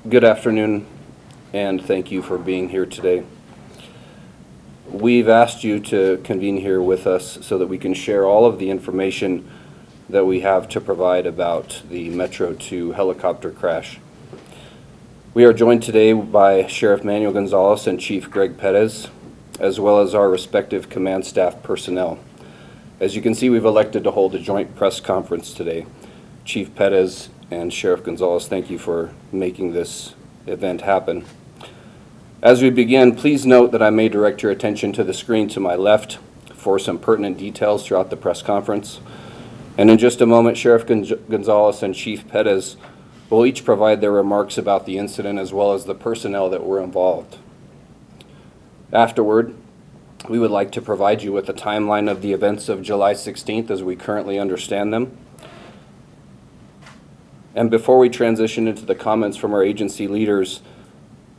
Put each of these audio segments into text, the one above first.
Good afternoon, and thank you for being here today. We've asked you to convene here with us so that we can share all of the information that we have to provide about the Metro 2 helicopter crash. We are joined today by Sheriff Manuel Gonzalez and Chief Greg Perez, as well as our respective command staff personnel. As you can see, we've elected to hold a joint press conference today. Chief Perez and Sheriff Gonzalez, thank you for making this event happen. As we begin, please note that I may direct your attention to the screen to my left for some pertinent details throughout the press conference. And in just a moment, Sheriff Gonzalez and Chief Perez will each provide their remarks about the incident as well as the personnel that were involved. Afterward, we would like to provide you with a timeline of the events of July 16th as we currently understand them. And before we transition into the comments from our agency leaders,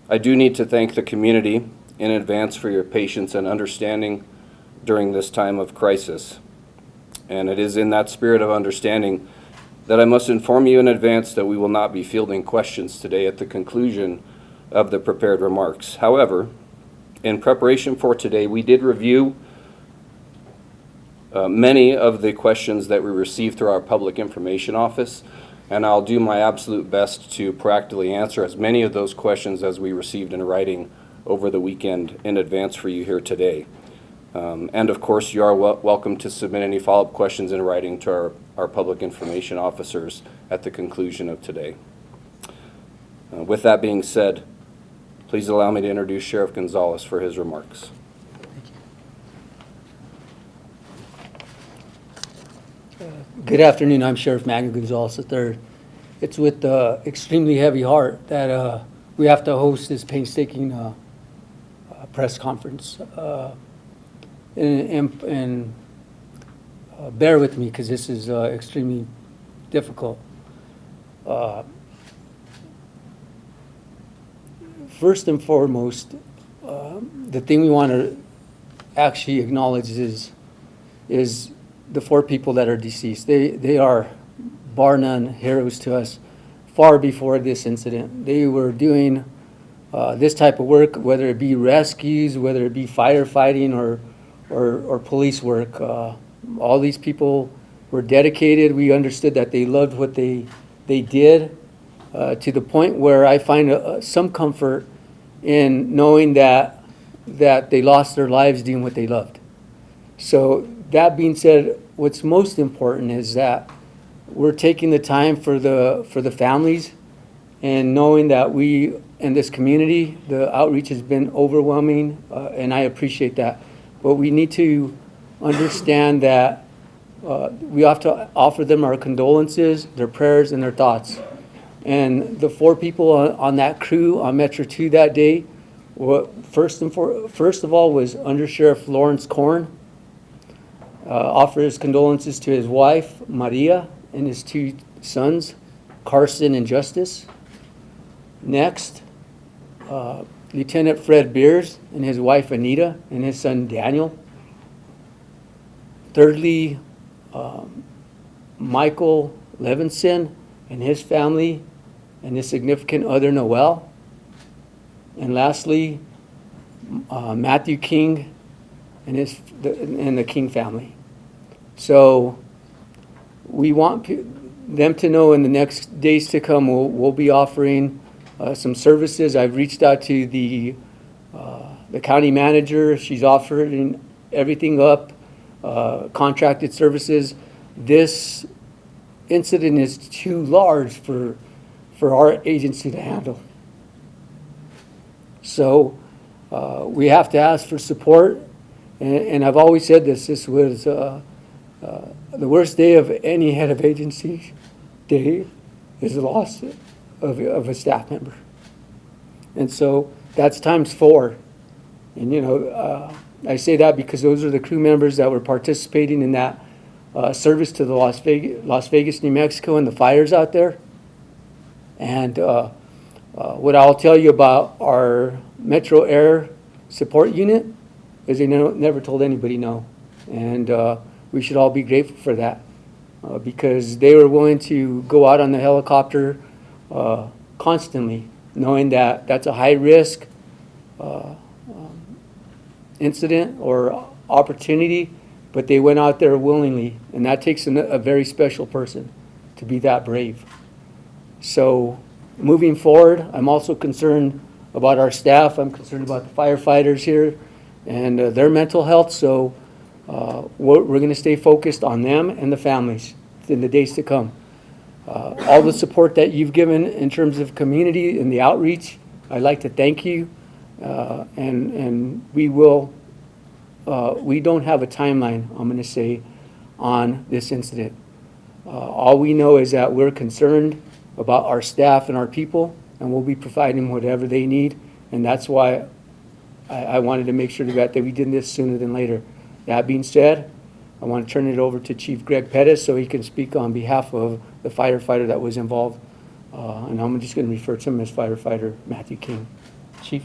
I do need to thank the community in advance for your patience and understanding during this time of crisis. And it is in that spirit of understanding that I must inform you in advance that we will not be fielding questions today at the conclusion of the prepared remarks. However, in preparation for today, we did review many of the questions that we received through our public information office, and I'll do my absolute best to proactively answer as many of those questions as we received in writing over the weekend in advance for you here today. And of course, you are welcome to submit any follow-up questions in writing to our public information officers at the conclusion of today. With that being said, please allow me to introduce Sheriff Gonzalez for his remarks. Good afternoon. I'm Sheriff Manuel Gonzalez III. It's with extremely heavy heart that we have to host this painstaking press conference. And bear with me because this is extremely difficult. First and foremost, the thing we want to actually acknowledge is the 4 people that are deceased. They are, bar none, heroes to us far before this incident. They were doing this type of work, whether it be rescues, whether it be firefighting or police work. All these people were dedicated. We understood that they loved what they did to the point where I find some comfort in knowing that they lost their lives doing what they loved. So that being said, what's most important is that we're taking the time for the families, and knowing that we in this community, the outreach has been overwhelming, and I appreciate that. But we need to understand that we have to offer them our condolences, their prayers, and their thoughts. And the 4 people on that crew on Metro 2 that day, first of all was Under Sheriff Lawrence Korn. Offer his condolences to his wife, Maria, and his 2 sons, Carson and Justice. Next, Lieutenant Fred Beers and his wife, Anita, and his son, Daniel. Thirdly, Michael Levinson and his family and his significant other, Noel. And lastly, Matthew King and the King family. So we want them to know in the next days to come, we'll be offering some services. I've reached out to the county manager. She's offering everything up, contracted services. This incident is too large for our agency to handle. So we have to ask for support. And I've always said this was the worst day of any head of agency day is the loss of a staff member. And so that's times 4. And I say that because those are the crew members that were participating in that service to the Las Vegas, New Mexico, and the fires out there. And what I'll tell you about our Metro Air Support Unit is they never told anybody no. And we should all be grateful for that because they were willing to go out on the helicopter constantly, knowing that that's a high-risk incident or opportunity, but they went out there willingly, and that takes a very special person to be that brave. So moving forward, I'm also concerned about our staff. I'm concerned about the firefighters here and their mental health. So we're going to stay focused on them and the families in the days to come. All the support that you've given in terms of community and the outreach, I'd like to thank you. And we will, we don't have a timeline, I'm going to say, on this incident. All we know is that we're concerned about our staff and our people, and we'll be providing whatever they need. And that's why I wanted to make sure that we did this sooner than later. That being said, I want to turn it over to Chief Greg Perez so he can speak on behalf of the firefighter that was involved. And I'm just going to refer to him as firefighter Matthew King. Chief?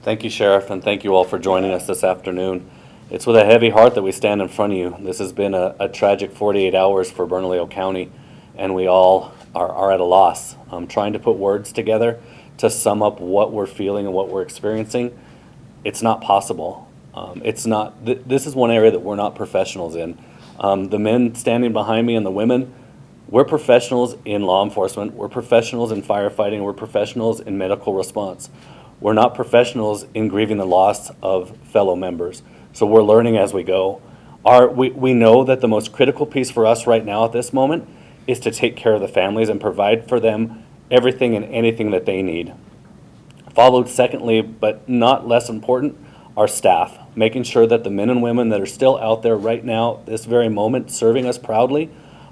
Thank you, Sheriff, and thank you all for joining us this afternoon. It's with a heavy heart that we stand in front of you. This has been a tragic 48 hours for Bernalillo County, and we all are at a loss. Trying to put words together to sum up what we're feeling and what we're experiencing, it's not possible. This is one area that we're not professionals in. The men standing behind me and the women, we're professionals in law enforcement, we're professionals in firefighting, we're professionals in medical response. We're not professionals in grieving the loss of fellow members. So we're learning as we go. We know that the most critical piece for us right now at this moment is to take care of the families and provide for them everything and anything that they need. Followed secondly, but not less important, our staff, making sure that the men and women that are still out there right now, this very moment, serving us proudly,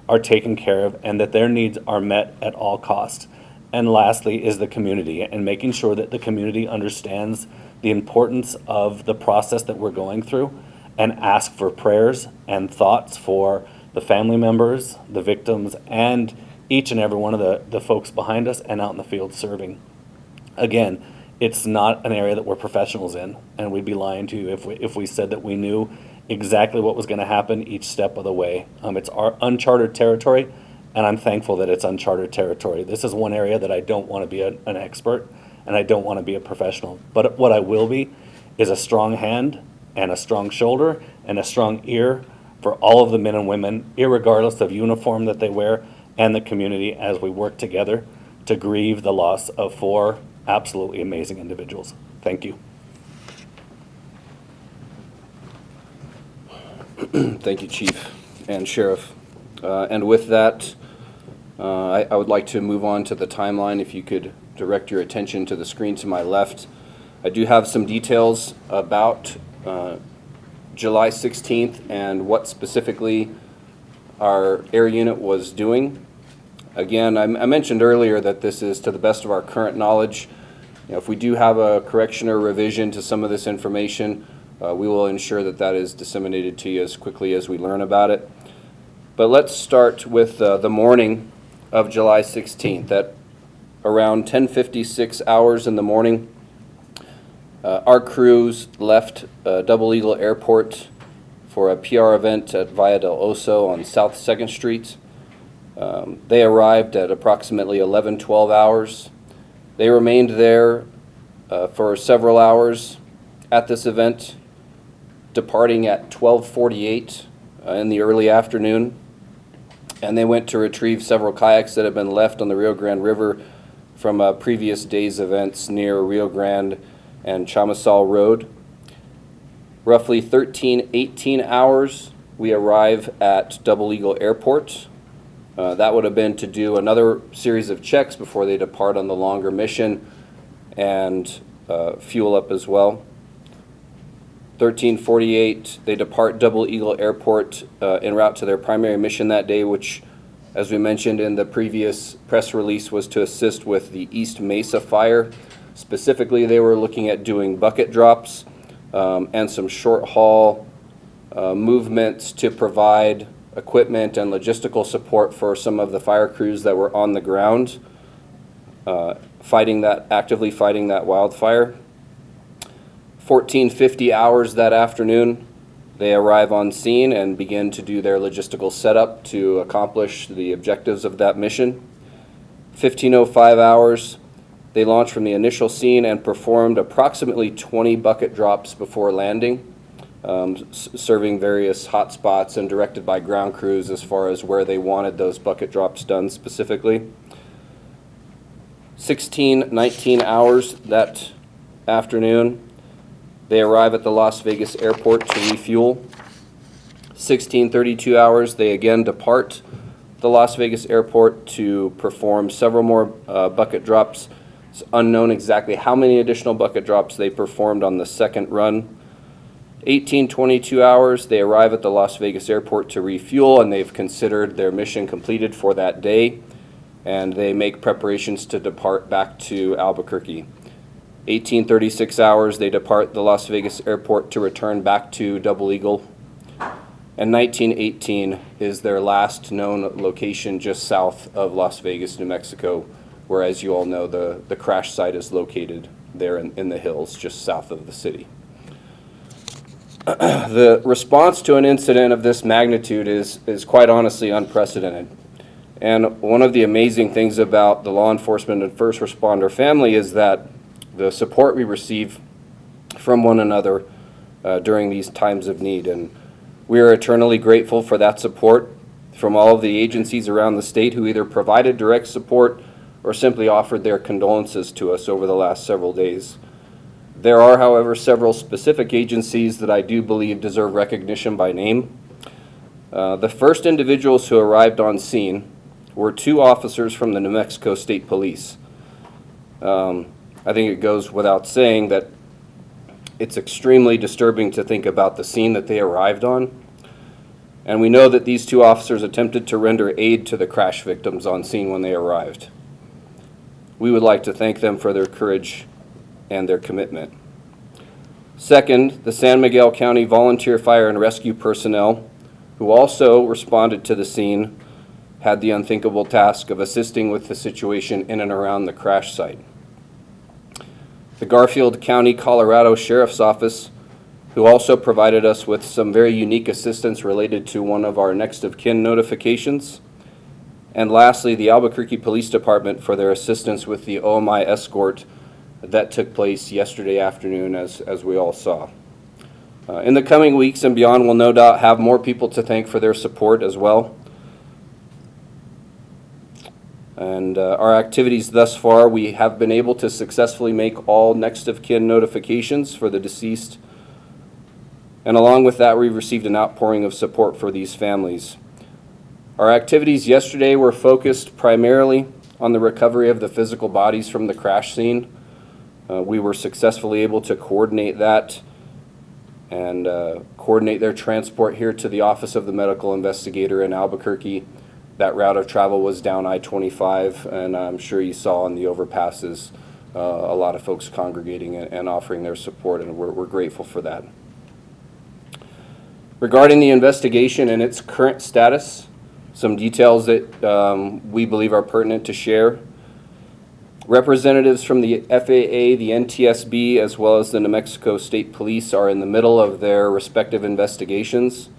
are taken care of and that their needs are met at all costs. And lastly is the community, and making sure that the community understands the importance of the process that we're going through and ask for prayers and thoughts for the family members, the victims, and each and every one of the folks behind us and out in the field serving. Again, it's not an area that we're professionals in, and we'd be lying to you if we said that we knew exactly what was going to happen each step of the way. It's our uncharted territory, and I'm thankful that it's uncharted territory. This is one area that I don't want to be an expert, and I don't want to be a professional. But what I will be is a strong hand and a strong shoulder and a strong ear for all of the men and women, irregardless of uniform that they wear, and the community as we work together to grieve the loss of 4 absolutely amazing individuals. Thank you. Thank you, Chief and Sheriff. And with that, I would like to move on to the timeline. If you could direct your attention to the screen to my left. I do have some details about July 16th and what specifically our air unit was doing. Again, I mentioned earlier that this is to the best of our current knowledge. If we do have a correction or revision to some of this information, we will ensure that that is disseminated to you as quickly as we learn about it. But let's start with the morning of July 16th. At around 10:56 hours in the morning, our crews left Double Eagle Airport for a PR event at Valle del Oso on South 2nd Street. They arrived at approximately 11:12 hours. They remained there for several hours at this event, departing at 12:48 in the early afternoon. And they went to retrieve several kayaks that had been left on the Rio Grande River from a previous day's events near Rio Grande and Chamizal Road. Roughly 18 hours, we arrive at Double Eagle Airport. That would have been to do another series of checks before they depart on the longer mission and fuel up as well. 13:48, they depart Double Eagle Airport en route to their primary mission that day, which, as we mentioned in the previous press release, was to assist with the East Mesa fire. Specifically, they were looking at doing bucket drops and some short haul movements to provide equipment and logistical support for some of the fire crews that were on the ground actively fighting that wildfire. 14:50 hours that afternoon, they arrive on scene and begin to do their logistical setup to accomplish the objectives of that mission. 15:05 hours, They launched from the initial scene and performed approximately 20 bucket drops before landing, serving various hot spots and directed by ground crews as far as where they wanted those bucket drops done specifically. 19 hours that afternoon, they arrive at the Las Vegas airport to refuel. 32 hours, they again depart the Las Vegas airport to perform several more bucket drops. It's unknown exactly how many additional bucket drops they performed on the second run. 22 hours, they arrive at the Las Vegas airport to refuel, and they've considered their mission completed for that day, and they make preparations to depart back to Albuquerque. 36 hours, they depart the Las Vegas airport to return back to Double Eagle. And 1918 is their last known location just south of Las Vegas, New Mexico, where, as you all know, the crash site is located there in the hills just south of the city. The response to an incident of this magnitude is quite honestly unprecedented. And one of the amazing things about the law enforcement and first responder family is that the support we receive from one another during these times of need. And we are eternally grateful for that support from all of the agencies around the state who either provided direct support or simply offered their condolences to us over the last several days. There are, however, several specific agencies that I do believe deserve recognition by name. The first individuals who arrived on scene were 2 officers from the New Mexico State Police. I think it goes without saying that it's extremely disturbing to think about the scene that they arrived on. And we know that these 2 officers attempted to render aid to the crash victims on scene when they arrived. We would like to thank them for their courage and their commitment. Second, the San Miguel County Volunteer Fire and Rescue personnel, who also responded to the scene, had the unthinkable task of assisting with the situation in and around the crash site. The Garfield County, Colorado Sheriff's Office, who also provided us with some very unique assistance related to one of our next of kin notifications. And lastly, the Albuquerque Police Department for their assistance with the OMI escort that took place yesterday afternoon, as we all saw. In the coming weeks and beyond, we'll no doubt have more people to thank for their support as well. And our activities thus far, we have been able to successfully make all next of kin notifications for the deceased. And along with that, we received an outpouring of support for these families. Our activities yesterday were focused primarily on the recovery of the physical bodies from the crash scene. We were successfully able to coordinate that and coordinate their transport here to the Office of the Medical Investigator in Albuquerque. That route of travel was down I-25, and I'm sure you saw on the overpasses a lot of folks congregating and offering their support, and we're grateful for that. Regarding the investigation and its current status, some details that we believe are pertinent to share. Representatives from the FAA, the NTSB, as well as the New Mexico State Police are in the middle of their respective investigations.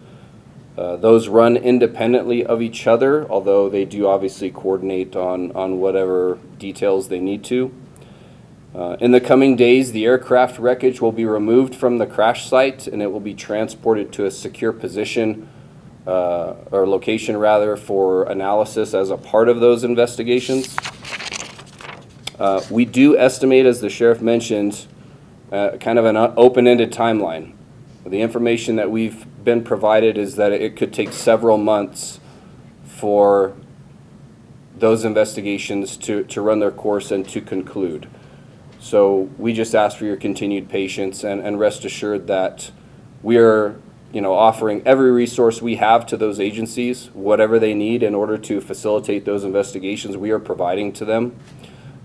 Those run independently of each other, although they do obviously coordinate on whatever details they need to. In the coming days, the aircraft wreckage will be removed from the crash site and it will be transported to a secure position or location rather for analysis as a part of those investigations. We do estimate, as the sheriff mentioned, kind of an open-ended timeline. The information that we've been provided is that it could take several months for those investigations to run their course and to conclude. So we just ask for your continued patience and rest assured that we are offering every resource we have to those agencies, whatever they need in order to facilitate those investigations, we are providing to them.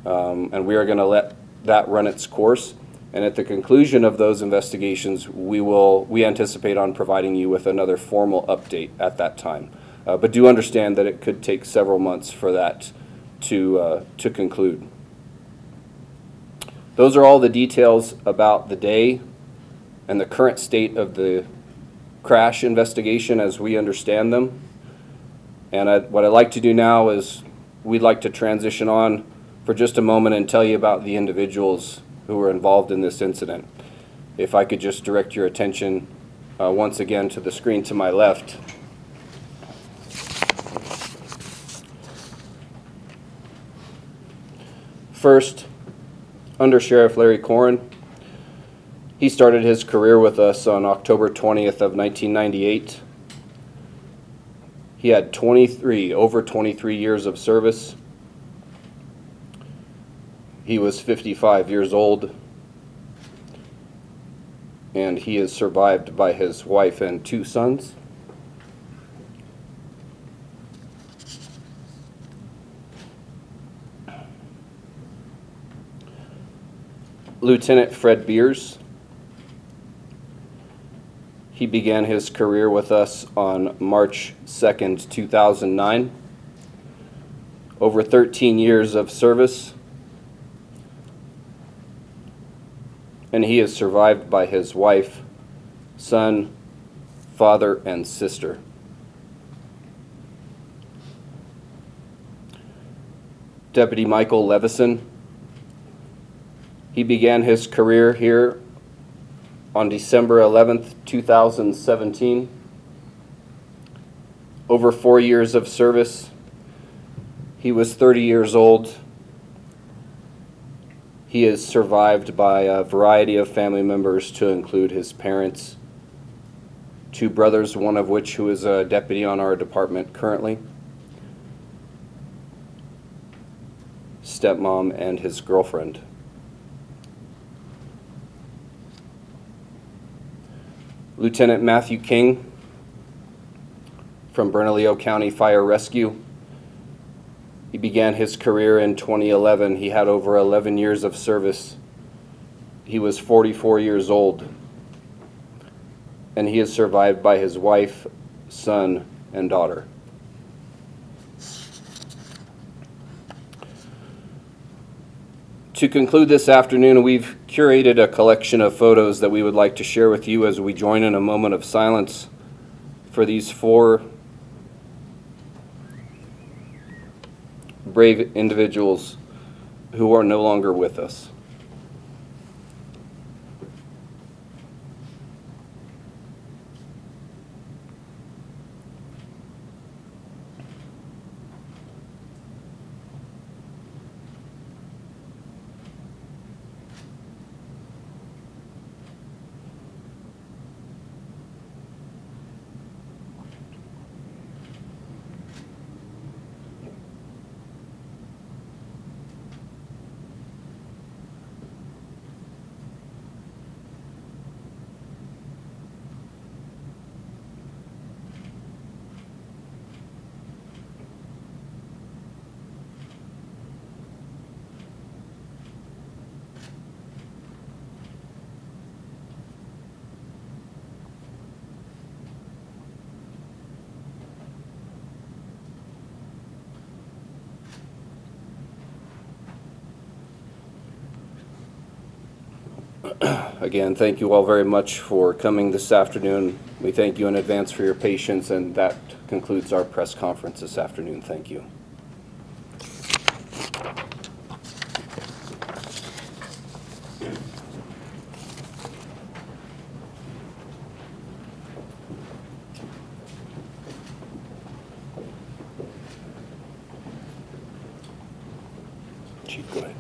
And we are going to let that run its course. And at the conclusion of those investigations, we anticipate on providing you with another formal update at that time. But do understand that it could take several months for that to conclude. Those are all the details about the day and the current state of the crash investigation as we understand them. And what I'd like to do now is we'd like to transition on for just a moment and tell you about the individuals who were involved in this incident. If I could just direct your attention once again to the screen to my left. First, Under Sheriff Larry Corrin. He started his career with us on October 20th of 1998. He had over 23 years of service. He was 55 years old, and he is survived by his wife and 2 sons. Lieutenant Fred Beers. He began his career with us on March 2nd, 2009. Over 13 years of service, and he is survived by his wife, son, father, and sister. Deputy Michael Levison. He began his career here on December 11th, 2017. Over 4 years of service. He was 30 years old. He is survived by a variety of family members, to include his parents, 2 brothers, one of which who is a deputy on our department currently, stepmom, and his girlfriend. Lieutenant Matthew King from Bernalillo County Fire Rescue. He began his career in 2011. He had over 11 years of service. He was 44 years old, and he is survived by his wife, son, and daughter. To conclude this afternoon, we've curated a collection of photos that we would like to share with you as we join in a moment of silence for these 4 brave individuals who are no longer with us. Again, thank you all very much for coming this afternoon. We thank you in advance for your patience, and that concludes our press conference this afternoon. Thank you. Chief, go ahead.